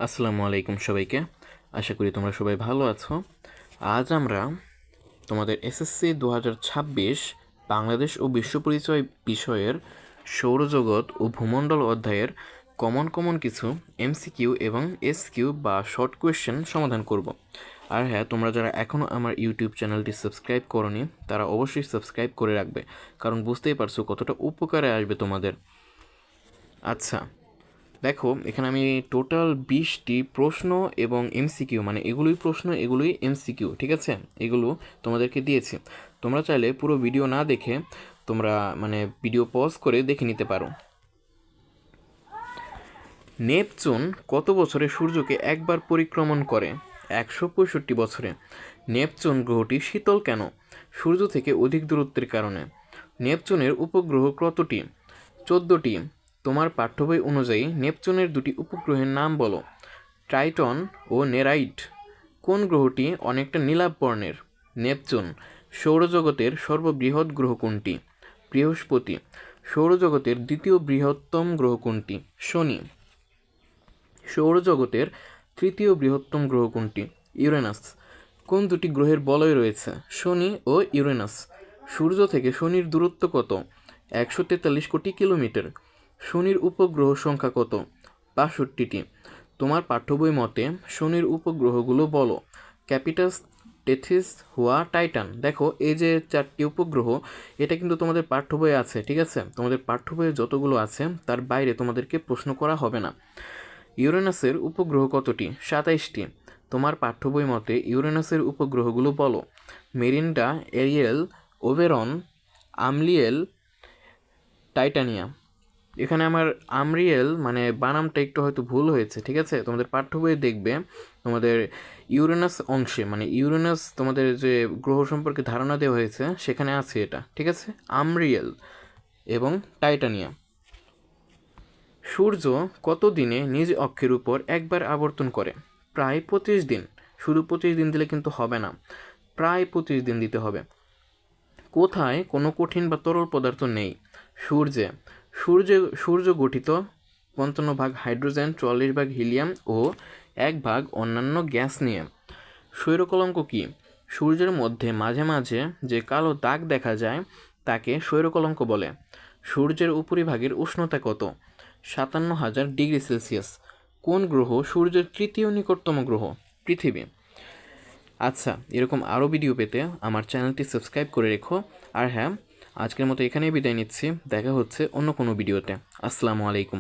আসসালামু আলাইকুম সবাইকে। আশা করি তোমরা সবাই ভালো আছো। আজ আমরা তোমাদের এসএসসি 2026 বাংলাদেশ ও বিশ্ব পরিচয় বিষয়ের সৌরজগৎ ও ভূমণ্ডল অধ্যায়ের কমন কমন কিছু এমসিকিউ এবং এসকিউ বা শর্ট কোয়েশ্চেন সমাধান করব। আর হ্যাঁ, তোমরা যারা এখনও আমার ইউটিউব চ্যানেলটি সাবস্ক্রাইব করোনি তারা অবশ্যই সাবস্ক্রাইব করে রাখবে, কারণ বুঝতেই পারছো কতটা উপকারে আসবে তোমাদের। আচ্ছা, দেখো এখানে আমি টোটাল 20টি প্রশ্ন এবং এমসিকিউ, মানে এগুলোই প্রশ্ন এগুলোই এমসিকিউ, ঠিক আছে, এগুলো তোমাদেরকে দিয়েছি। তোমরা চাইলে পুরো ভিডিও না দেখে তোমরা ভিডিও পজ করে দেখে নিতে পারো। নেপচুন কত বছরে সূর্যকে একবার পরিক্রমণ করে? 165 বছরে। নেপচুন গ্রহটি শীতল কেন? সূর্য থেকে অধিক দূরত্বের কারণে। নেপচুনের উপগ্রহ কতটি? 14টি। তোমার পাঠ্য বই অনুযায়ী নেপচুনের দুটি উপগ্রহের নাম বলো। ট্রাইটন ও নেরাইট। কোন গ্রহটি অনেকটা নীলাভ বর্ণের? নেপচুন। সৌরজগতের সর্ববৃহৎ গ্রহ কোনটি? বৃহস্পতি। সৌরজগতের দ্বিতীয় বৃহত্তম গ্রহ কোনটি? শনি। সৌরজগতের তৃতীয় বৃহত্তম গ্রহ কোনটি? ইউরেনাস। কোন দুটি গ্রহের বলয় রয়েছে? শনি ও ইউরেনাস। সূর্য থেকে শনির দূরত্ব কত? 143 কোটি কিলোমিটার। শনির উপগ্রহ সংখ্যা কত? 62টি। তোমার পাঠ্য বই মতে শনির উপগ্রহগুলো বলো। ক্যাপিটাস, টেথিস, হুয়া, টাইটান। দেখো এই যে 4টি উপগ্রহ, এটা কিন্তু তোমাদের পাঠ্য বইয়ে আছে, ঠিক আছে। তোমাদের পাঠ্য বইয়ে যতগুলো আছে তার বাইরে তোমাদেরকে প্রশ্ন করা হবে না। ইউরেনাসের উপগ্রহ কতটি? 27টি। তোমার পাঠ্য বই মতে ইউরেনাসের উপগ্রহগুলো বলো। Miranda, Ariel, Oberon, Umbriel, Titania. এখানে আমার আমরিয়েল বানামটা একটু হয়তো ভুল হয়েছে, ঠিক আছে। তোমাদের পাঠ্য বইয়ে দেখবে তোমাদের ইউরেনাস অংশে, ইউরেনাস তোমাদের যে গ্রহ সম্পর্কে ধারণা দেওয়া হয়েছে সেখানে আছে এটা, ঠিক আছে, আমরিয়েল এবং টাইটানিয়া। সূর্য কত দিনে নিজ অক্ষের উপর একবার আবর্তন করে? প্রায় 25 দিন। শুধু 25 দিন দিলে কিন্তু হবে না, প্রায় 25 দিন দিতে হবে। কোথায় কোনো কঠিন বা তরল পদার্থ নেই? সূর্যে। সূর্য গঠিত 55 ভাগ হাইড্রোজেন, 44 ভাগ হিলিয়াম ও 1 ভাগ অন্যান্য গ্যাস নিয়ে। সৌরকলঙ্ক কি? সূর্যের মধ্যে মাঝে মাঝে যে কালো দাগ দেখা যায় তাকে সৌরকলঙ্ক বলে। সূর্যের উপরিভাগের উষ্ণতা কত? 57,000 ডিগ্রি সেলসিয়াস। কোন গ্রহ সূর্যের তৃতীয় নিকটতম গ্রহ? পৃথিবী। আচ্ছা, এরকম আরও ভিডিও পেতে আমার চ্যানেলটি সাবস্ক্রাইব করে রেখো। আর হ্যাঁ, আজকের মতো এখানেই বিদায় নিচ্ছি। দেখা হচ্ছে অন্য কোনো ভিডিওতে। আসসালামু আলাইকুম।